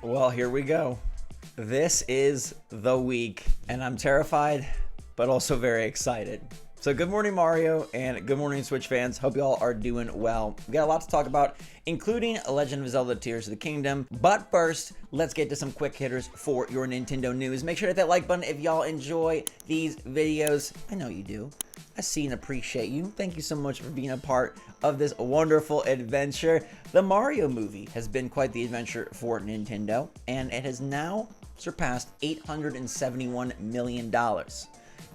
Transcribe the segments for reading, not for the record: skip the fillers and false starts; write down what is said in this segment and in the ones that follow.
Well, here we go. This is the week, and I'm terrified, but also very excited. So good morning, Mario, and good morning, Switch fans. Hope you all are doing well. We got a lot to talk about, including Legend of Zelda Tears of the Kingdom. But first, let's get to some quick hitters for your Nintendo news. Make sure to hit that like button if y'all enjoy these videos. I know you do. I see and appreciate you. Thank you so much for being a part of this wonderful adventure. The Mario movie has been quite the adventure for Nintendo, and it has now surpassed $871 million.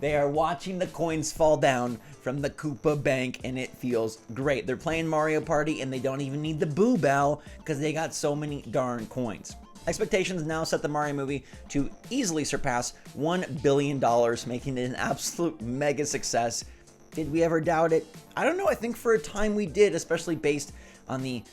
They are watching the coins fall down from the Koopa Bank, and it feels great. They're playing Mario Party, and they don't even need the Boo Bell because they got so many darn coins. Expectations now set the Mario movie to easily surpass $1 billion, making it an absolute mega success. Did we ever doubt it? I don't know. I think for a time we did, especially based on the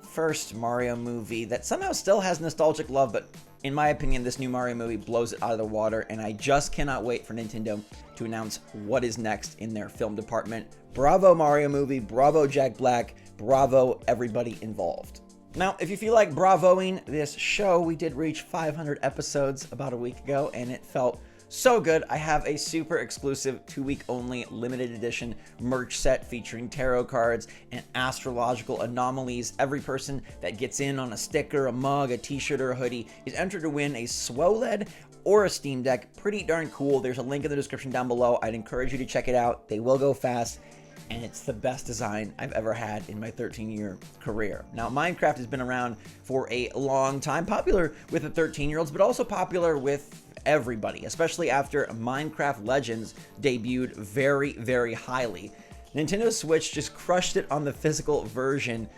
first Mario movie that somehow still has nostalgic love, but in my opinion, this new Mario movie blows it out of the water, and I just cannot wait for Nintendo to announce what is next in their film department. Bravo Mario movie, bravo Jack Black, bravo everybody involved. Now, if you feel like bravoing this show, we did reach 500 episodes about a week ago, and it felt so good. I have a super exclusive 2-week only limited edition merch set featuring tarot cards and astrological anomalies. Every person that gets in on a sticker, a mug, a t-shirt, or a hoodie is entered to win a SWOLED or a Steam Deck. Pretty darn cool. There's a link in the description down below. I'd encourage you to check it out. They will go fast, and it's the best design I've ever had in my 13-year career. Now, Minecraft has been around for a long time, popular with the 13-year-olds, but also popular with everybody, especially after Minecraft Legends debuted very, very highly. Nintendo Switch just crushed it on the physical version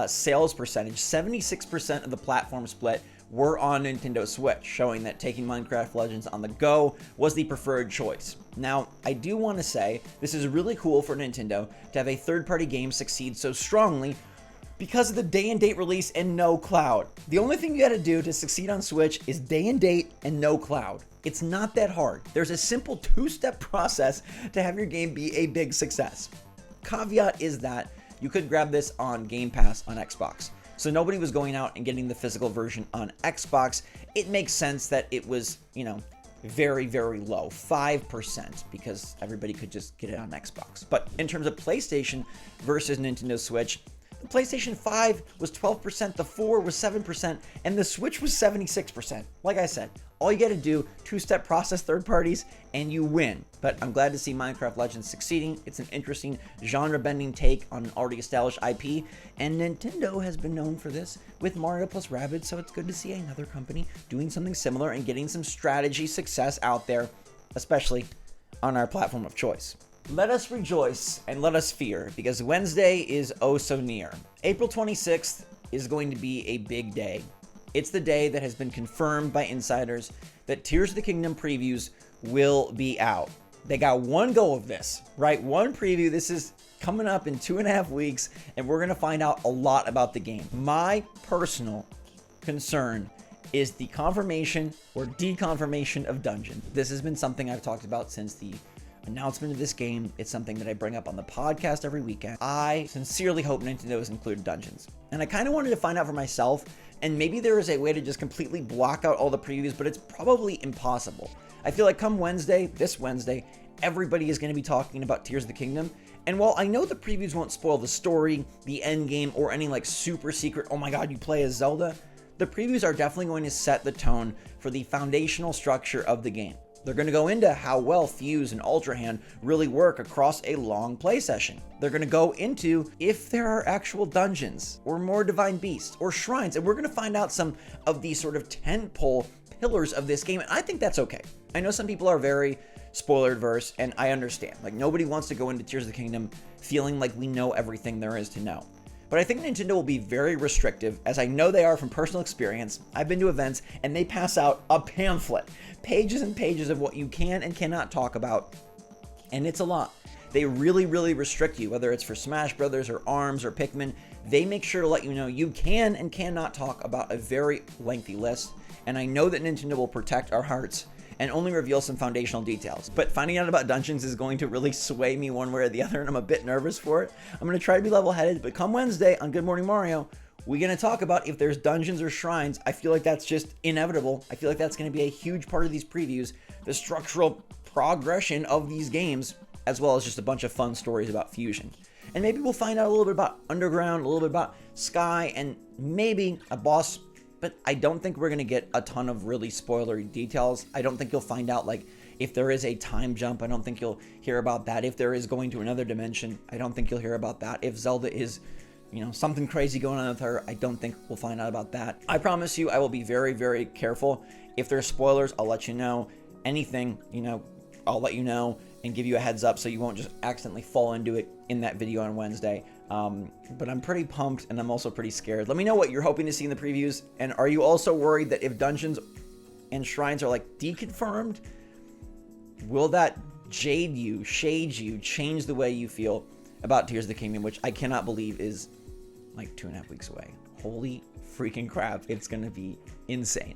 sales percentage. 76% of the platform split were on Nintendo Switch, showing that taking Minecraft Legends on the go was the preferred choice. Now, I do want to say this is really cool for Nintendo to have a third-party game succeed so strongly because of the day and date release and no cloud. The only thing you gotta do to succeed on Switch is day and date and no cloud. It's not that hard. There's a simple 2-step process to have your game be a big success. Caveat is that you could grab this on Game Pass on Xbox. So nobody was going out and getting the physical version on Xbox. It makes sense that it was, very, very low, 5%, because everybody could just get it on Xbox. But in terms of PlayStation versus Nintendo Switch, the PlayStation 5 was 12%, the 4 was 7%, and the Switch was 76%. Like I said, all you gotta do, 2-step process third parties, and you win. But I'm glad to see Minecraft Legends succeeding. It's an interesting genre-bending take on an already established IP, and Nintendo has been known for this with Mario plus Rabbids, so it's good to see another company doing something similar and getting some strategy success out there, especially on our platform of choice. Let us rejoice and let us fear, because Wednesday is oh so near. April 26th is going to be a big day. It's the day that has been confirmed by insiders that Tears of the Kingdom previews will be out. They got one go of this, right? One preview. This is coming up in 2.5 weeks, and we're going to find out a lot about the game. My personal concern is the confirmation or deconfirmation of dungeons. This has been something I've talked about since the announcement of this game. It's something that I bring up on the podcast every weekend. I sincerely hope Nintendo has included dungeons, and I kind of wanted to find out for myself, and maybe there is a way to just completely block out all the previews, but it's probably impossible. I feel like come Wednesday, this Wednesday, everybody is going to be talking about Tears of the Kingdom, and while I know the previews won't spoil the story, the end game, or any like super secret, oh my god, you play as Zelda, the previews are definitely going to set the tone for the foundational structure of the game. They're going to go into how well Fuse and Ultra Hand really work across a long play session. They're going to go into if there are actual dungeons or more divine beasts or shrines, and we're going to find out some of these sort of tentpole pillars of this game, and I think that's okay. I know some people are very spoiler adverse, and I understand. Like, nobody wants to go into Tears of the Kingdom feeling like we know everything there is to know. But I think Nintendo will be very restrictive, as I know they are from personal experience. I've been to events, and they pass out a pamphlet, pages and pages of what you can and cannot talk about, and it's a lot. They really, really restrict you, whether it's for Smash Brothers or ARMS or Pikmin. They make sure to let you know you can and cannot talk about a very lengthy list, and I know that Nintendo will protect our hearts and only reveal some foundational details. But finding out about dungeons is going to really sway me one way or the other, and I'm a bit nervous for it. I'm going to try to be level-headed, but come Wednesday on Good Morning Mario, We're going to talk about if there's dungeons or shrines. I feel like that's just inevitable. I feel like that's going to be a huge part of these previews, the structural progression of these games, as well as just a bunch of fun stories about Fusion. And maybe we'll find out a little bit about Underground, a little bit about Sky, and maybe a boss, but I don't think we're going to get a ton of really spoilery details. I don't think you'll find out, like, if there is a time jump. I don't think you'll hear about that. If there is going to another dimension, I don't think you'll hear about that. If Zelda is, something crazy going on with her, I don't think we'll find out about that. I promise you, I will be very, very careful. If there's spoilers, I'll let you know. Anything, I'll let you know and give you a heads up so you won't just accidentally fall into it in that video on Wednesday. But I'm pretty pumped, and I'm also pretty scared. Let me know what you're hoping to see in the previews. And are you also worried that if dungeons and shrines are like deconfirmed, will that shade you, change the way you feel about Tears of the Kingdom, which I cannot believe is like 2.5 weeks away. Holy freaking crap, it's gonna be insane.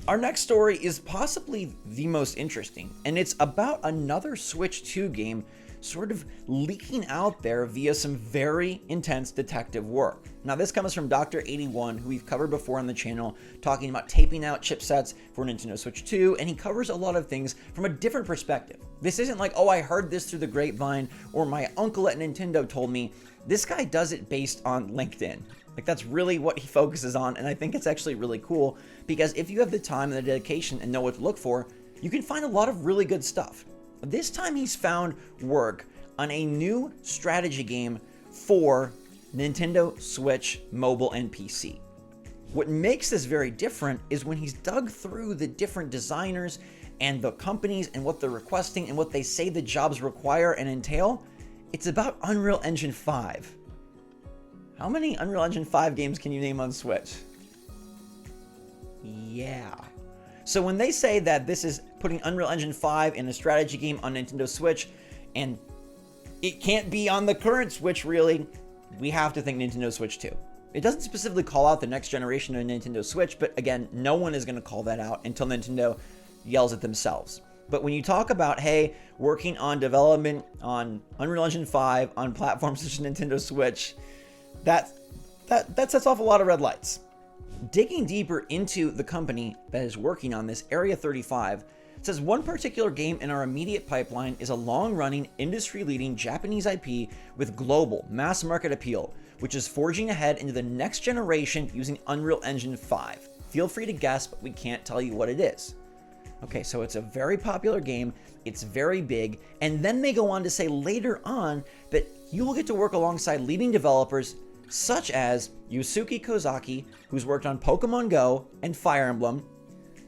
Our next story is possibly the most interesting, and it's about another Switch 2 game sort of leaking out there via some very intense detective work. Now, this comes from Dr. 81, who we've covered before on the channel, talking about taping out chipsets for Nintendo Switch 2, and he covers a lot of things from a different perspective. This isn't like, oh, I heard this through the grapevine, or my uncle at Nintendo told me. This guy does it based on LinkedIn. Like, that's really what he focuses on, and I think it's actually really cool, because if you have the time and the dedication and know what to look for, you can find a lot of really good stuff. This time he's found work on a new strategy game for Nintendo Switch, mobile, and PC. What makes this very different is when he's dug through the different designers and the companies and what they're requesting and what they say the jobs require and entail, it's about Unreal Engine 5. How many Unreal Engine 5 games can you name on Switch? Yeah. So when they say that this is putting Unreal Engine 5 in a strategy game on Nintendo Switch, and it can't be on the current Switch really, we have to think Nintendo Switch 2. It doesn't specifically call out the next generation of Nintendo Switch, but again, no one is going to call that out until Nintendo yells at themselves. But when you talk about, hey, working on development on Unreal Engine 5 on platforms such as Nintendo Switch, that sets off a lot of red lights. Digging deeper into the company that is working on this, Area 35 says one particular game in our immediate pipeline is a long-running, industry-leading Japanese IP with global, mass-market appeal, which is forging ahead into the next generation using Unreal Engine 5. Feel free to guess, but we can't tell you what it is. Okay, so it's a very popular game, it's very big, and then they go on to say later on that you will get to work alongside leading developers such as Yusuke Kozaki, who's worked on Pokemon Go and Fire Emblem,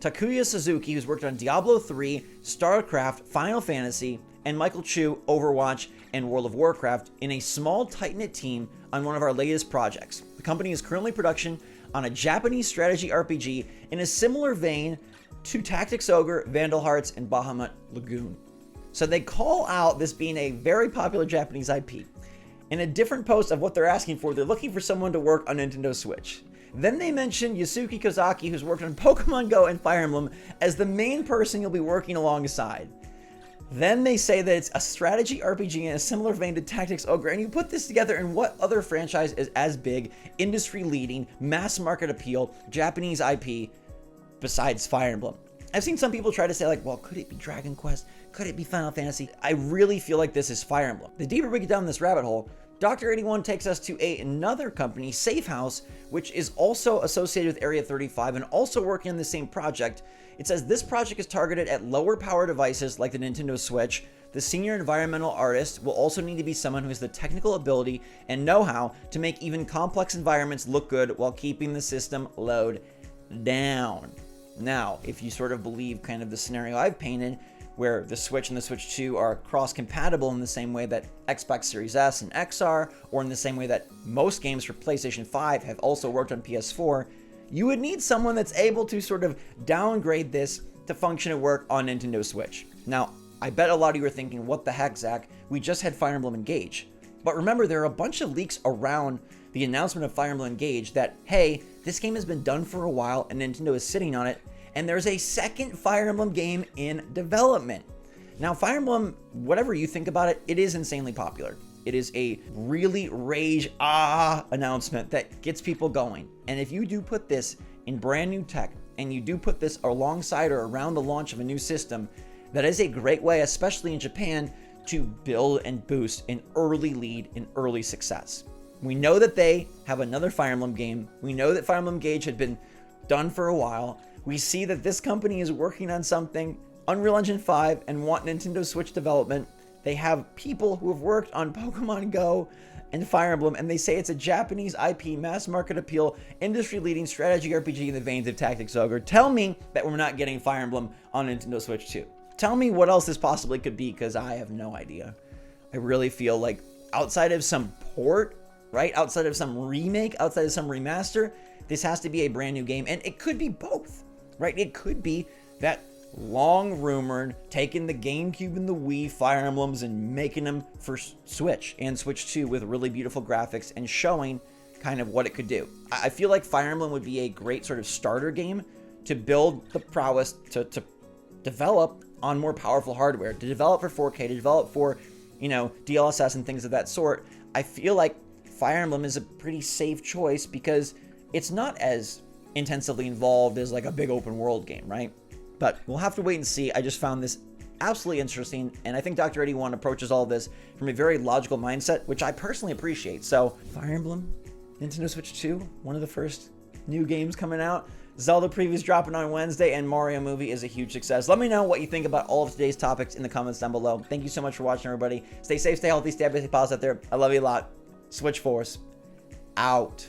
Takuya Suzuki, who's worked on Diablo 3, StarCraft, Final Fantasy, and Michael Chu, Overwatch, and World of Warcraft in a small, tight-knit team on one of our latest projects. The company is currently in production on a Japanese strategy RPG in a similar vein to Tactics Ogre, Vandal Hearts, and Bahamut Lagoon. So they call out this being a very popular Japanese IP. In a different post of what they're asking for, they're looking for someone to work on Nintendo Switch. Then they mention Yusuke Kozaki, who's worked on Pokemon Go and Fire Emblem, as the main person you'll be working alongside. Then they say that it's a strategy RPG in a similar vein to Tactics Ogre, and you put this together, and what other franchise is as big, industry-leading, mass-market appeal, Japanese IP, besides Fire Emblem? I've seen some people try to say, like, well, could it be Dragon Quest? Could it be Final Fantasy? I really feel like this is Fire Emblem. The deeper we get down this rabbit hole, Dr. 81 takes us to another company, Safe House, which is also associated with Area 35 and also working on the same project. It says this project is targeted at lower power devices like the Nintendo Switch. The senior environmental artist will also need to be someone who has the technical ability and know-how to make even complex environments look good while keeping the system load down. Now, if you sort of believe kind of the scenario I've painted, where the Switch and the Switch 2 are cross-compatible in the same way that Xbox Series S and X are, or in the same way that most games for PlayStation 5 have also worked on PS4, you would need someone that's able to sort of downgrade this to function and work on Nintendo Switch. Now, I bet a lot of you are thinking, what the heck, Zach? We just had Fire Emblem Engage. But remember, there are a bunch of leaks around the announcement of Fire Emblem Engage that, hey, this game has been done for a while and Nintendo is sitting on it, and there's a second Fire Emblem game in development. Now, Fire Emblem, whatever you think about it, it is insanely popular. It is a really rage announcement that gets people going. And if you do put this in brand new tech, and you do put this alongside or around the launch of a new system, that is a great way, especially in Japan, to build and boost an early lead and early success. We know that they have another Fire Emblem game. We know that Fire Emblem Engage had been done for a while. We see that this company is working on something, Unreal Engine 5, and want Nintendo Switch development. They have people who have worked on Pokemon Go and Fire Emblem, and they say it's a Japanese IP, mass market appeal, industry-leading strategy RPG in the veins of Tactics Ogre. Tell me that we're not getting Fire Emblem on Nintendo Switch 2. Tell me what else this possibly could be, because I have no idea. I really feel like outside of some port, right? Outside of some remake, outside of some remaster, this has to be a brand new game, and it could be both, right? It could be that long rumored taking the GameCube and the Wii Fire Emblems and making them for Switch and Switch 2 with really beautiful graphics and showing kind of what it could do. I feel like Fire Emblem would be a great sort of starter game to build the prowess to develop on more powerful hardware, to develop for 4K, to develop for, DLSS and things of that sort. I feel like Fire Emblem is a pretty safe choice because it's not as intensively involved as like a big open world game, right? But we'll have to wait and see. I just found this absolutely interesting, and I think Dr. 81 approaches all of this from a very logical mindset, which I personally appreciate. So, Fire Emblem, Nintendo Switch 2, one of the first new games coming out. Zelda previews dropping on Wednesday, and Mario movie is a huge success. Let me know what you think about all of today's topics in the comments down below. Thank you so much for watching, everybody. Stay safe, stay healthy, stay happy, stay positive out there. I love you a lot. SwitchForce, out.